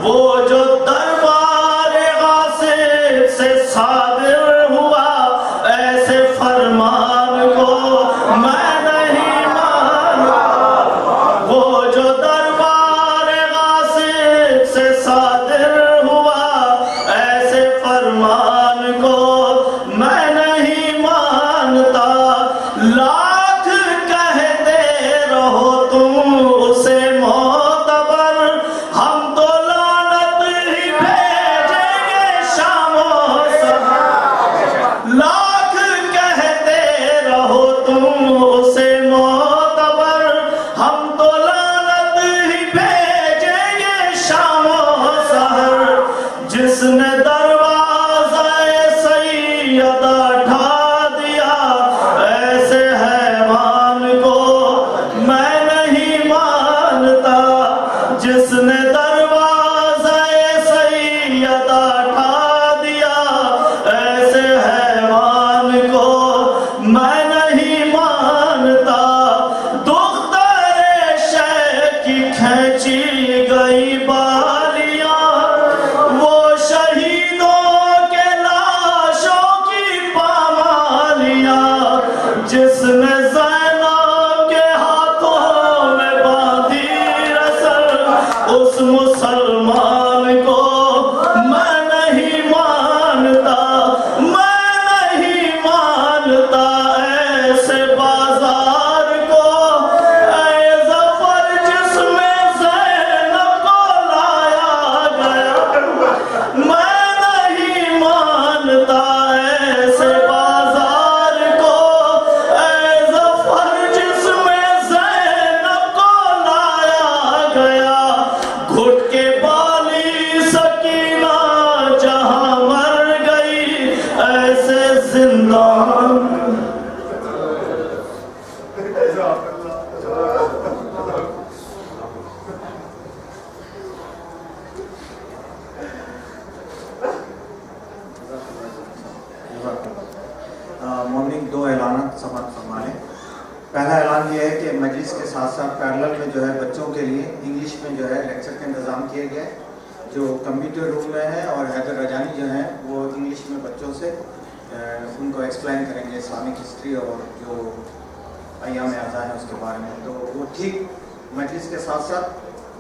وہ جو دربار غاصب سے صادر ہوا ایسے فرمان کو میں نہیں مانتا، وہ جو دربار غاصب سے صادر ہوا ایسے فرمان کو میں نہیں مانتا، لاکھ کہتے رہو تم اسے معتبر، ہم تو لعنت ہی بھیجیں گے شام و سحر، لاکھ کہتے رہو تم اسے معتبر، ہم تو لعنت ہی بھیجیں گے شام و سحر، جس نے دروازہ سیدہ ڈھا دیا ایسے حیوان کو میں نہیں مانتا، جس نے دروازہ سیدہ ڈھا دیا ایسے حیوان کو میں نہیں مانتا، دختر شیخ کی کھینچی گئی بالیاں وہ شہیدوں کے لاشوں کی پامالیاں، جس نے زینب کے ہاتھوں میں باندھی رسل اس مسلمان کو میں نہیں مانتا، میں نہیں مانتا ایسے بازار کو، اے ظفر جس میں زینب کو لایا گیا، میں نہیں مانتا ایسے بازار کو، اے ظفر جس میں زینب کو لایا گیا، گھٹ کے بالی سکینہ جہاں مر گئی ایسے زندان۔ مومنین دو اعلانات سماعت فرما لیں۔ پہلا اعلان یہ ہے کہ مجلس کے ساتھ ساتھ پیرلل میں جو ہے بچوں کے لیے انگلش میں جو ہے لیکچر کا انتظام کیا گیا ہے، جو کمپیوٹر روم میں ہے، اور حیدر رجانی جو ہیں وہ انگلش میں بچوں سے ان کو ایکسپلین کریں گے اسلامک ہسٹری اور جو ایام اعزاء ہیں اس کے بارے میں، تو وہ ٹھیک مجلس کے ساتھ ساتھ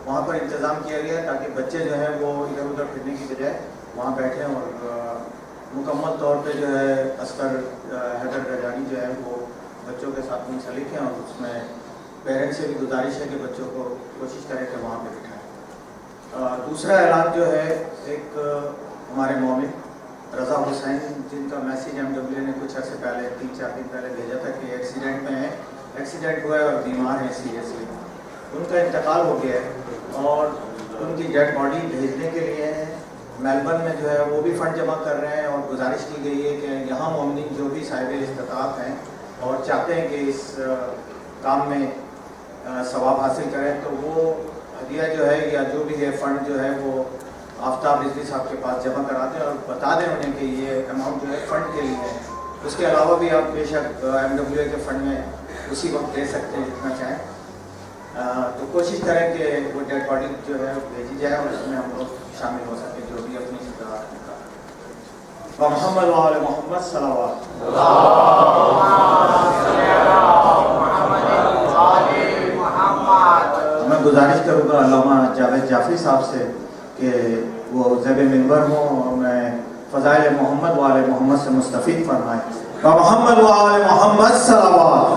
وہاں پر انتظام کیا گیا ہے تاکہ بچے جو ہیں وہ ادھر ادھر پھرنے کی بجائے وہاں بیٹھیں اور مکمل طور پہ جو ہے اصغر حیدر رجانی جو ہے وہ بچوں کے ساتھ منسلک ہیں، اور اس میں پیرنٹس سے بھی گزارش ہے کہ بچوں کو کوشش کریں کہ وہاں پہ بٹھائیں۔ دوسرا اعلان جو ہے ایک ہمارے مومن رضا حسین جن کا میسیج MW نے کچھ عرصے پہلے 3-4 دن پہلے بھیجا تھا کہ ایکسیڈنٹ میں ہے، ایکسیڈنٹ ہوا ہے اور بیمار ہیں سیریسلی، ان کا انتقال ہو گیا ہے اور ان کی ڈیڈ باڈی بھیجنے کے لیے میلبرن میں جو ہے وہ بھی فنڈ جمع کر رہے ہیں، اور گزارش کی گئی ہے کہ یہاں مومنین جو بھی صاحب استطاعت ہیں اور چاہتے ہیں کہ اس کام میں ثواب حاصل کریں تو وہ ہدیہ جو ہے یا جو بھی ہے فنڈ جو ہے وہ آفتاب رضوی صاحب کے پاس جمع کرا دیں اور بتا دیں انہیں کہ یہ اماؤنٹ جو ہے فنڈ کے لیے ہے۔ اس کے علاوہ بھی آپ بے شک MWA کے فنڈ میں اسی وقت دے سکتے ہیں جتنا چاہیں، تو کوشش کریں کہ وہ ڈیڈ باڈی جو ہے بھیجی جائے اور اس میں ہم لوگ شامل ہو سکیں جو بھی اپنی استطاعت کا۔ محمد وآل محمد صلوات۔ میں گزارش کروں گا علامہ جاوید جعفری صاحب سے کہ وہ زیب منبر ہوں اور میں فضائل محمد وآل محمد سے مستفید فرمائیں۔ محمد وآل محمد صلوات۔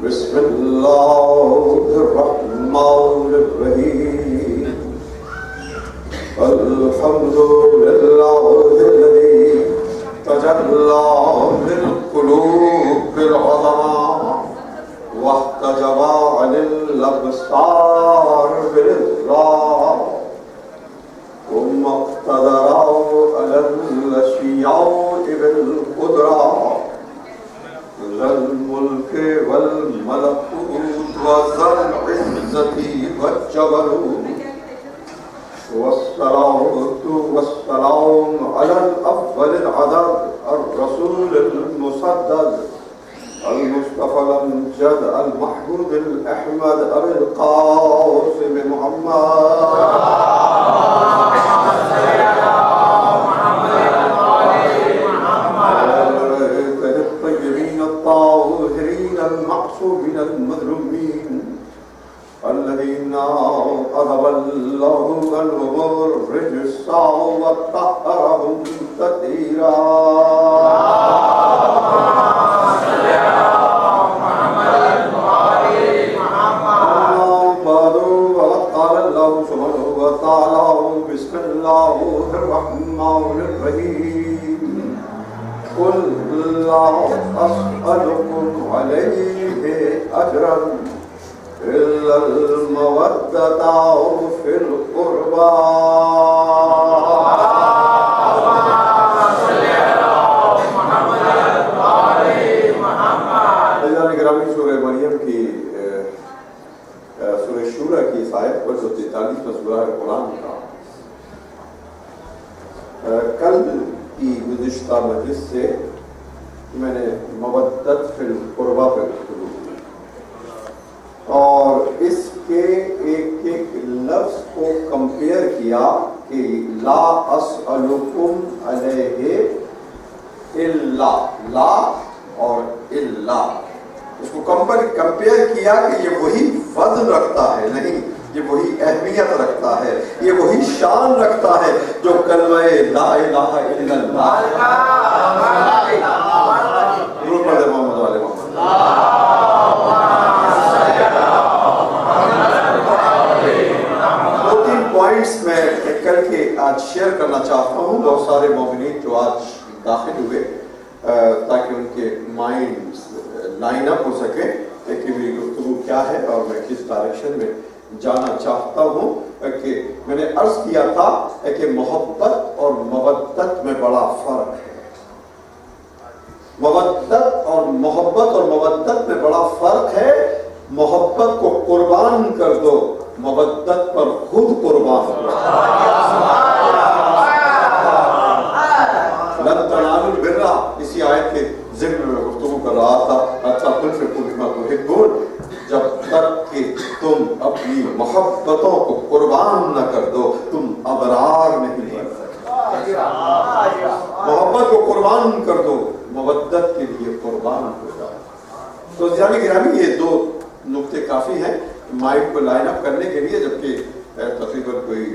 بسم الله الرحمن الرحيم الحمد لله الذي تجلى للقلوب بالعظمة واحتجب عن الأبصار بالإذراء ثم اقتدر على الأشياء بالقدرة ذا الملك والملكوت وذا العزة والجبروت والصلاة والسلام على الأفضل العدد الرسول المسدد المصطفى الأمجد المحمود الأحمد أبي القاسم الطيبين الطاهرين المعصومين المظلومين الذين أذهب الله عنهم الرجس وطهرهم تطهيرا بسم الله الرحمن الرحيم قل لا أسألكم عليه أجرا إلا المودة في القربى سورہ مریم کی سورہ شورى کی آیت پر جو 43 میں سورہ قرآن کا کل کی گزشتہ مجلس سے میں نے مودت فی القربہ پر گفتگو کی اور اس کے ایک ایک لفظ کو کمپیئر کیا کہ لا اسألکم علیہ الا لا اور الا اس کو کمپیئر کیا کہ یہ وہی وزن رکھتا ہے نہیں یہ وہی اہمیت رکھتا ہے یہ وہی شان رکھتا ہے جو کلمہ لا الہ الا اللہ درود پڑھیں محمد و آل محمد دو تین پوائنٹس میں کل کے آج شیئر کرنا چاہتا ہوں بہت سارے مومنین جو آج داخل ہوئے تاکہ ان کے مائنڈ لائن اپ ہو سکے کہ میری گفتگو کیا ہے اور میں کس ڈائریکشن میں جانا چاہتا ہوں کہ میں نے عرض کیا تھا کہ محبت اور مودت میں بڑا فرق ہے محبت اور مودت میں بڑا فرق ہے محبت کو قربان کر دو مودت پر خود قربان ہو لن تنالوا البر اسی آیت کے ذکر میں گفتگو کر رہا تھا اچھا تنفقوا مما تحبون جب تک کہ تم اپنی محبتوں کو قربان نہ کر دو تم ابرار نہیں بن سکتے محبت کو قربان کر دو مودت کے لیے قربان ہو جاؤ تو عزیزان گرامی یہ دو نقطے کافی ہیں مائنڈ کو لائن اپ کرنے کے لیے جبکہ تقریباً کوئی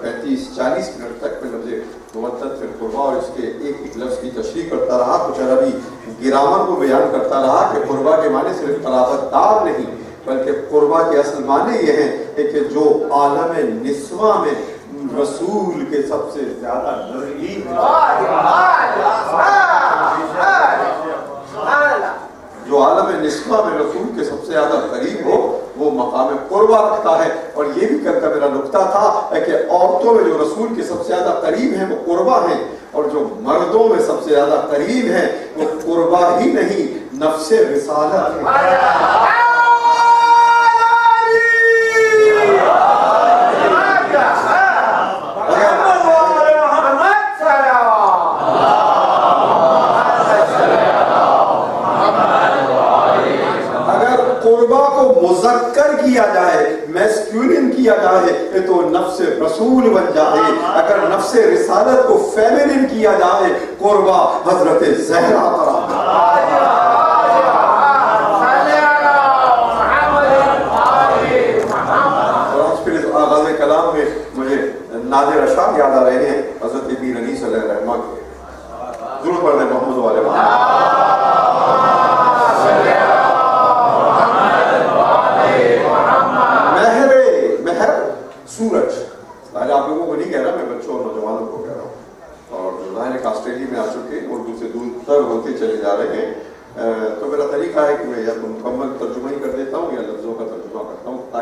35-40 منٹ تک میں لفظ مودت فی القربہ اور اس کے ایک ایک لفظ کی تشریح کرتا رہا کچھ عربی گرامر کو بیان کرتا رہا کہ قربہ کے معنی صرف قرابت دار نہیں بلکہ قربہ کے اصل معنی یہ ہیں کہ جو عالم نسواں میں رسول کے سب سے زیادہ نزدیک جو عالم نسواں میں رسول کے سب سے زیادہ قریب ہو وہ مقام قربہ رکھتا ہے اور یہ بھی کل کا میرا نقطہ تھا کہ عورتوں میں جو رسول کے سب سے زیادہ قریب ہیں وہ قربہ ہیں اور جو مردوں میں سب سے زیادہ قریب ہیں وہ قربہ ہی نہیں نفس رسالت ہے مذکر کیا جائے میسکولن کیا جائے تو نفس رسول بن جائے اگر نفس رسالت کو فیمنن کیا جائے قربہ حضرت زہرا آغاز کلام میں مجھے نادر اشعار یاد آ رہے ہیں حضرت میر انیس علیہ الرحمہ کے ضرور پڑھ لیں محمد والے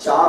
4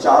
4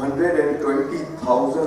120,000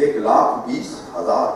1,20,000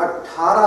18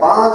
5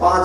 5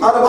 4,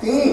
3,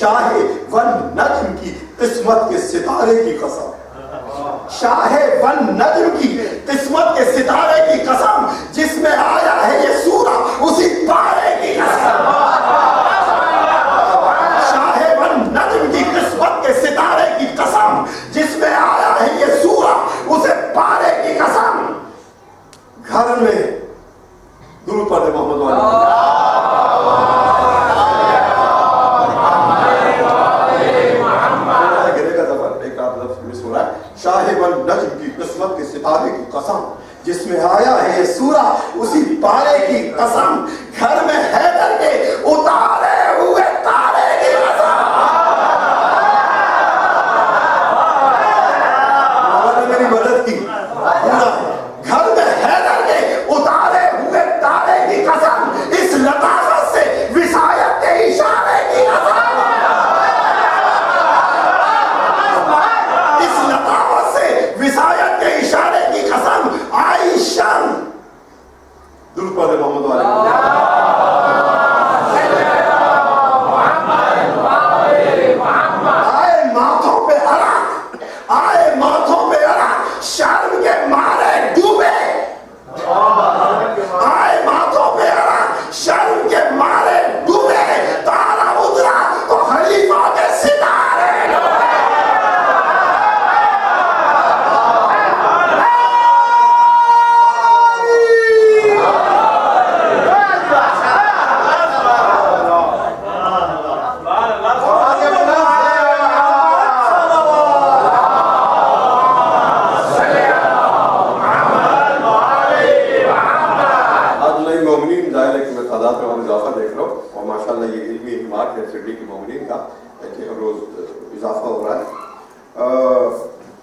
شاہ ون نجم کی قسمت کے ستارے کی قسم، شاہ ون نجم کی قسمت کے ستارے کی قسم، جس میں آیا ہے یہ سورہ اسی پارے کی قسم، شاہ ون نجم کی قسمت کے ستارے کی قسم، جس میں آیا ہے یہ سورہ اسے پارے کی قسم۔ گھر میں درود پڑھتے محمد والی شاہ والنجم کی قسمت کے ستارے کی قسم، جس میں آیا ہے یہ سورہ اسی پارے کی قسم، گھر میں حیدر کے اتارے ہوئے تارے کی قسم۔ مولا نے میری مدد کی، گھر میں حیدر کے اتارے ہوئے تارے کی قسم، اس لطافت سے وصایت کے اشارے کی قسم، وصایت کے اشارے کی قسم، عائشہ درود پڑھے محمد والے آئے ماتھوں پہ عرق، آئے ماتھوں پہ عرق، شرم کے مارے ڈوبے، آئے ماتھوں پہ عرق، شرم کے مارے ڈوبے، تارا اترا تو خلیفہ کے ستارے اضافہ ہو رہا ہے۔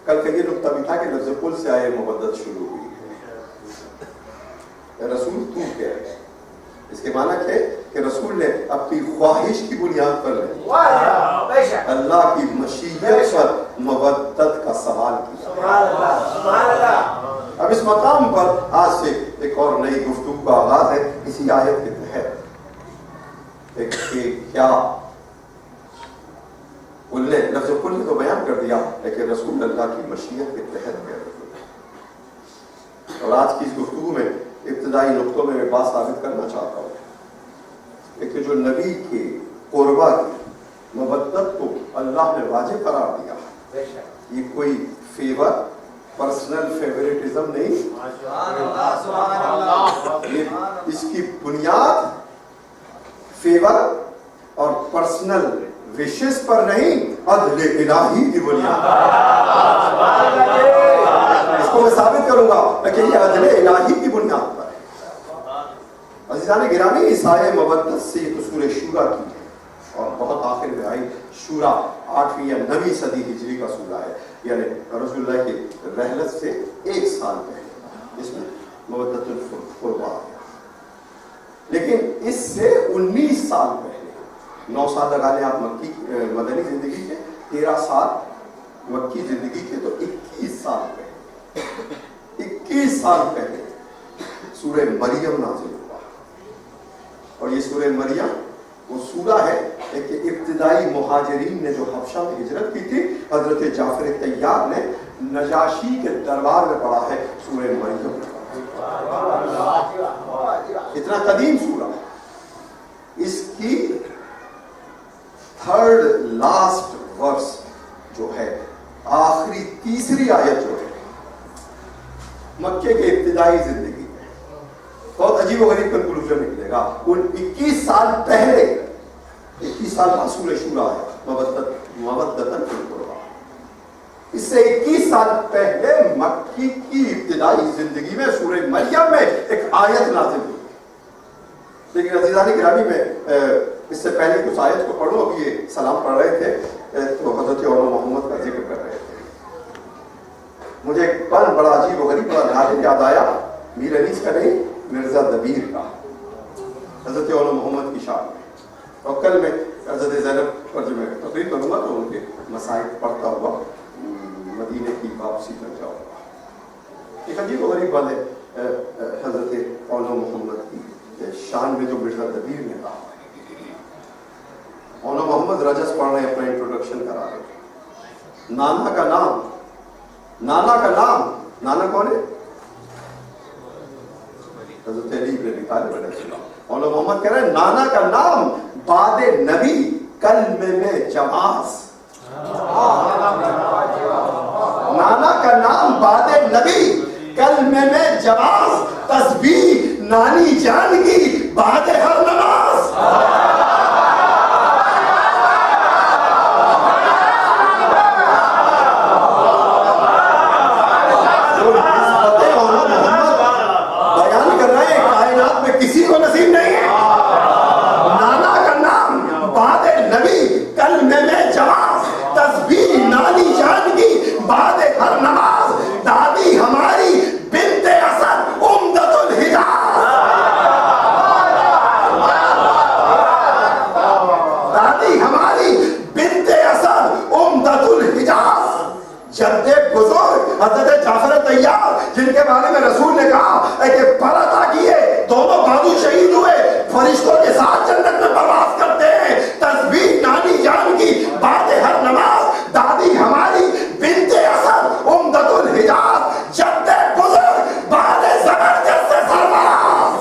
کل کا یہ نقطہ بھی تھا کہ لفظ قل سے آئے مبدت شروع ہوئی ہے۔ رسول تو کیا ہے؟ اس کے معنی کیا ہے کہ رسول نے اپنی خواہش کی بنیاد پر اللہ کی مشیت پر مبدت کا سوال کیا۔ اب اس مقام پر آج سے ایک اور نئی گفتگو کا آغاز ہے اسی آیت کے تحت کہ کیا لفظ کل نے تو بیان کر دیا لیکن رسول اللہ کی مشیت کے تحت کیا۔ اور آج کی اس گفتگو میں ابتدائی نقطوں میں بات ثابت کرنا چاہتا ہوں کہ جو نبی کے قربہ کی مبدت کو اللہ نے واجب قرار دیا، یہ کوئی فیور، پرسنل فیوریٹزم نہیں، اس کی بنیاد فیور اور پرسنل وشز پر نہیں، عدل الہی کی بنیاد۔ اس کو میں ثابت کروں گا کہ یہ عدل الہی کی بنیاد پر ہے۔ عزیزان گرامی، اس آیے مبدت سے یہ تو سورہ شورا کی ہے اور بہت آخر میں آئی۔ شورا 8ویں یا 9ویں صدی ہجری کا سورہ ہے، یعنی رسول اللہ کی رحلت سے 1 سال پہلے اس میں مبدت القربہ آیا۔ لیکن اس سے 19 سال پہلے 9 سال لگا لیں آپ مکی مدنی زندگی کے، 13 سال مکی زندگی کے، تو 21 سال پہلے 21 سال پہلے سورہ مریم نازل ہوا۔ اور یہ سورہ مریم وہ سورہ ہے کہ ابتدائی مہاجرین نے جو حبشہ میں ہجرت کی تھی، حضرت جعفر طیار نے نجاشی کے دربار میں پڑھا ہے سورہ مریم۔ اتنا قدیم سورہ ہے۔ اس کی 3rd last verse جو ہے، آخری تیسری آیت جو ہے مکے کے ابتدائی زندگی میں بہت عجیب و غریب کنکلوژن نکلے گا۔ ان 21 سال پہلے، 21 سال بعد سورہ شورا ہے مبدتاً فی القربہ۔ اس سے 21 سال پہلے مکی کی ابتدائی زندگی میں سورہ مریم میں ایک آیت نازل ہوئی۔ لیکن عزیزان گرامی، میں اس سے پہلے کچھ آیت کو پڑھوں، اب یہ سلام پڑھ رہے تھے تو حضرت علامہ محمد کا ذکر کر رہے تھے۔ مجھے ایک پن بڑا عجیب و غریب اور نادر یاد آیا، میر انیس کا نہیں، مرزا دبیر کا، حضرت علامہ محمد کی شان میں۔ اور کل میں حضرت زینب پر جو میں تقریر کروں گا تو ان کے مسائل پڑھتا ہوا مدینے کی واپسی پر جاؤں گا۔ ایک عجیب و غریب بات ہے حضرت علامہ محمد کی شان میں جو مرزا دبیر نے کہا۔ علامہ محمد محمد رجس پڑھ رہے ہیں, اپنا انٹروڈکشن کرا رہے ہیں. نانا کا نام, نانا کون ہے؟ حضرت علی بن ابی طالب علیہ السلام. مولانا محمد کہہ رہے ہیں نانا کا نام بعد نبی کلمے میں جواز. نانا کا نام بعد نبی کلمے میں جواز, تسبیح نانی جان کی بعد ہر نماز. بیان کر رہے ہیں کائنات میں کسی کو نصیب نہیں ہے. نانا کا نام بعد نبی کلمے میں جواز, تسبیح نانی جان کی بعد ہر نماز. دادی ہماری بنت اسد امدت الحجاز, دادی ہماری بنت اسد امدت الحجاز. جد بزرگ حضرت جعفر طیار جن کے بارے میں رسول نے کہا کہ پر عطا کیے, دونوں بازو شہید ہوئے, فرشتوں کے ساتھ جنت میں پرواز کرتے ہیں. تسبیح نانی جان کی بعد ہر نماز. دادی ہماری بنت اسد امدت الحجاز. جد بزرگ بعد زبردست سے سرفراز.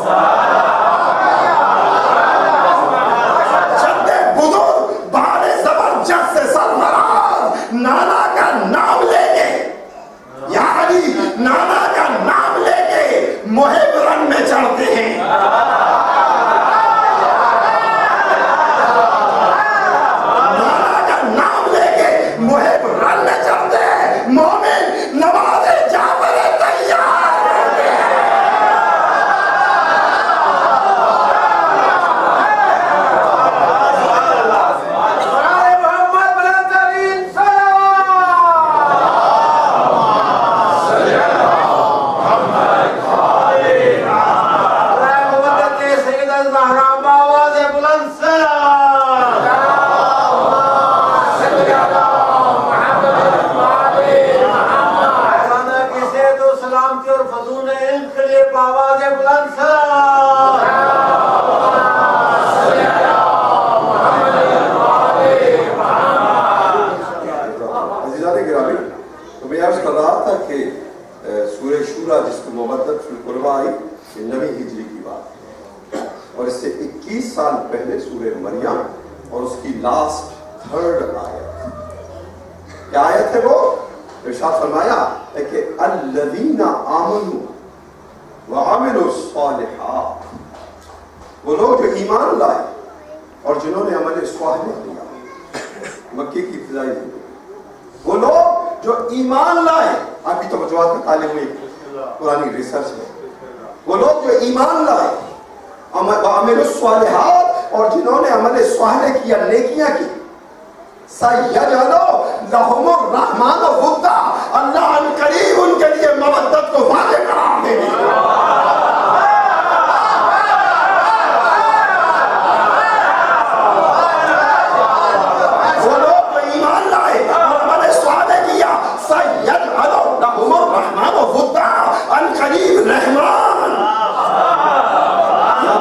جد بزرگ بعد زبردست سے سرفراز. نانا کا نام لے کے, یعنی نانا کا نام لے کے محب رن میں چڑھتے ہیں. نانا کا نام لے کے محب رن میں چڑھتے ہیں. مومن نماز جعفر طیار کرتے ہیں. پہلے سورہ مریم اور اس کی لاسٹ تھرڈ آیت. کیا آیت ہے وہ؟ ارشاد فرمایا ہے کہ الذین آمنوا وعملوا الصالحات, وہ لوگ جو ایمان لائے اور جنہوں نے عمل صالح کیا. مکی کی ابتدائی وہ لوگ جو ایمان لائے, آپ کی توجہات کا تعلیم ہوئی پرانی ریسرچ میں, وہ لوگ جو ایمان لائے وعملوا الصالحات اور جنہوں نے عمل صالح کیا, نیکیاں کی, سَيَجْعَلُ لَهُمُ الرَّحْمَنُ وُدًّا, اللہ ان قریب ان کے لیے مودت کو واضح قرار دے گا. وہ لوگ جو ایمان لائے اور عمل صالح کیا, سَيَجْعَلُ لَهُمُ الرَّحْمَنُ وُدًّا, ان قریب رحمان.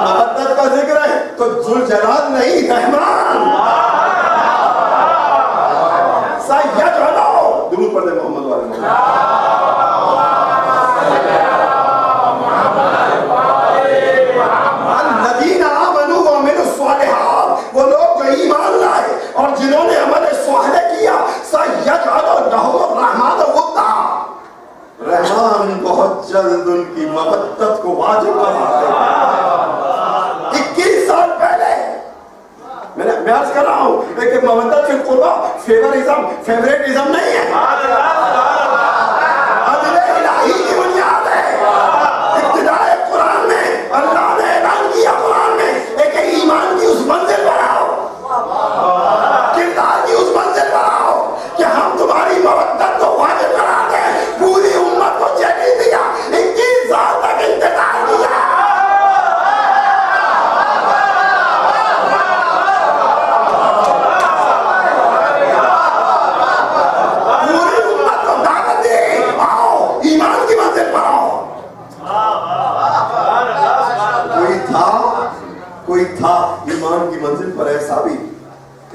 مودت کا ذکر ہے تو ذوالجلال نہیں, رحمان. درود پڑھ دے محمد والے محمد. الذین آمنوا وعملوا الصالحات, وہ لوگ جو ایمان لائے اور جنہوں نے عمل صالح کیا, سیجعل لهم الرحمن ودا, رحمان بہت جلد ان کی مودت کو واجب کرا دے گا. 21 سال پہلے میں عرض کر رہا ہوں کہ مودت فی القربہ فیوریزم فیوریٹزم نہیں ہے, عدل الہی کی بنیاد ہے. ابتدائے قرآن میں اللہ نے اعلان کیا, قرآن میں ایک ایمان کی اس منزل پر آؤ, کردار کی اس منزل پر آؤ کہ ہم تمہاری مودت کو واجب کرا دیں. پوری امت کو چیلنج دیا, 21 سال تک انتظار کیا. کوئی تھا ایمان کی منزل پر ایسا بھی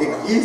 21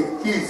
21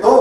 2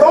2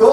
2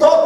2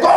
2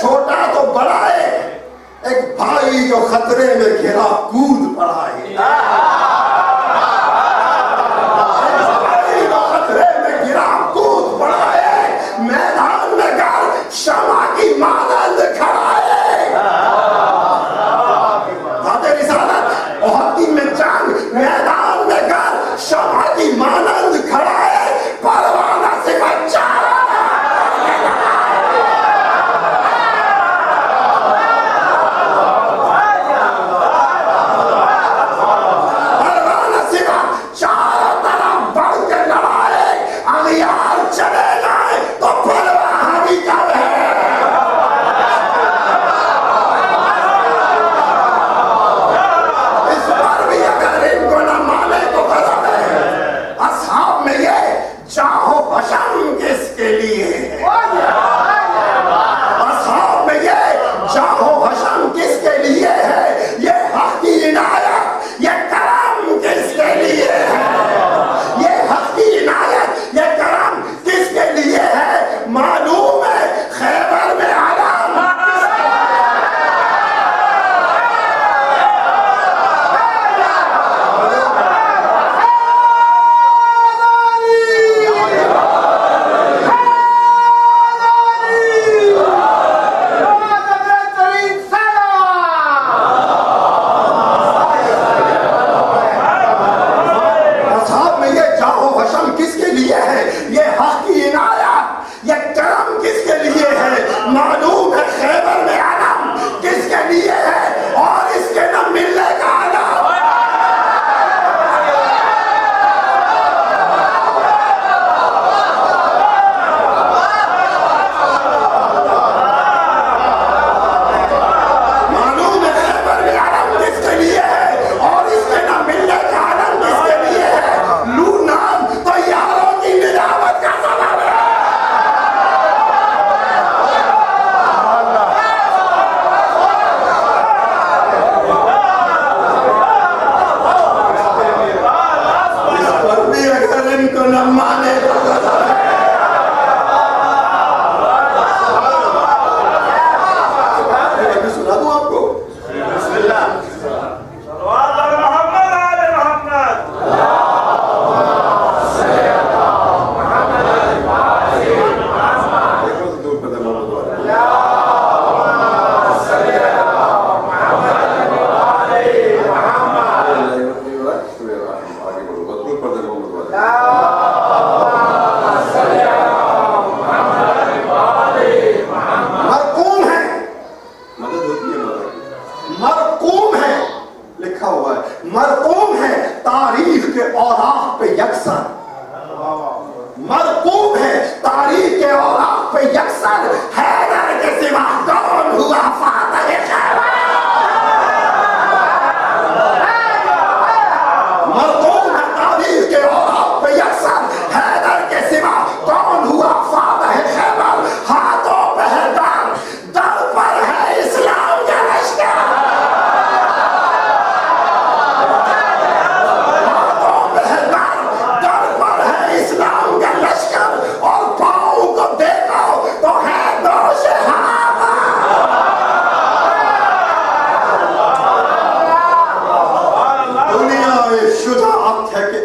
چھوٹا تو بڑا ہے، ایک بھائی جو خطرے میں گھرا کود پڑا ہے، میدان میں گر شمع کی مانند کھڑا ہے، دادے رسالت احد میں جنگ میدان میں گر شمع کی مانند کھڑا ہے، پروانہ سے بچا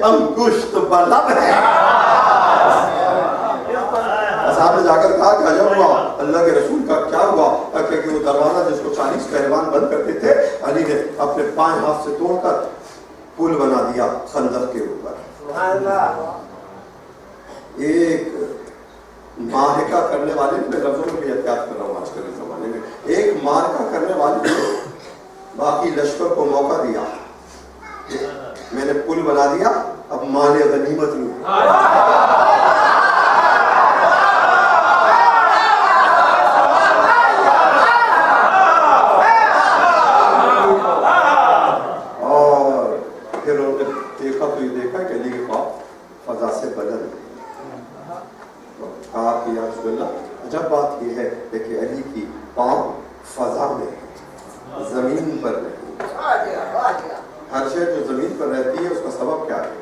انگشت بلب ہے. صاحب نے جا کر کہا کہ عجب ہوا اللہ کے رسول کا کیا ہوا, کہ وہ دروازہ جس کو 40 پہلوان بند کرتے تھے علی نے اپنے 5 ہاتھ سے توڑ کر پل بنا دیا خندق کے اوپر. ایک مارکہ کرنے والے, میں لفظوں میں بھی احتیاط کر رہا ہوں آج کل اس زمانے میں, ایک مارکہ کرنے والے نے باقی لشکر کو موقع دیا, میں نے پل بنا دیا, اب مال غنیمت لوں. اور پھر انہوں نے دیکھا تو یہ دیکھا کہ علی کے خواب فضا سے بدل کہا کہ یا رسول اللہ عجب بات یہ ہے کہ علی کی پاؤں فضا میں ہے, زمین پر نہیں. ہر شے جو زمین پر رہتی ہے اس کا سبب کیا ہے؟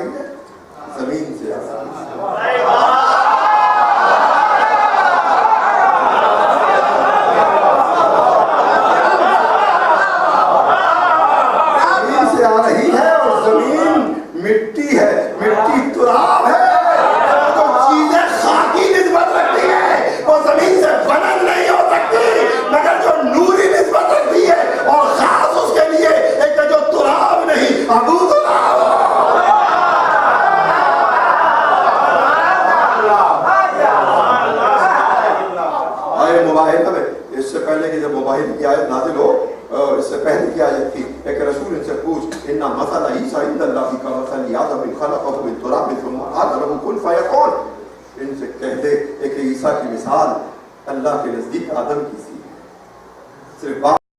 نہیں ہے, زمین سے آیا. زمین سے آ رہی ہے اور زمین مٹی ہے, مٹی تراب ہے. جو چیزیں خاکی نسبت رکھتی ہے وہ زمین سے بلند نہیں ہو سکتی, مگر جو نوری نسبت رکھتی ہے اور خاص اس کے لیے ایک جو تراب نہیں, ابو تراب. مباہلہ میں اس سے پہلے کہ جب مباہلہ کی آیت نازل ہو, اور اس سے پہلے کی آیت تھی, ایک رسول ان سے پوچھ, اِنَّا مَثَلَ عِیسَىٰ عِندَ اللَّهِ كَمَثَلِ آدَمٍ خَلَقَهُ مِن تُرَابٍ ثُمَّ قَالَ لَهُ كُن فَيَكُونُ. ان سے کہہ دے کہ عیسیٰ کی مثال اللہ کے نزدیک آدم کی سی, صرف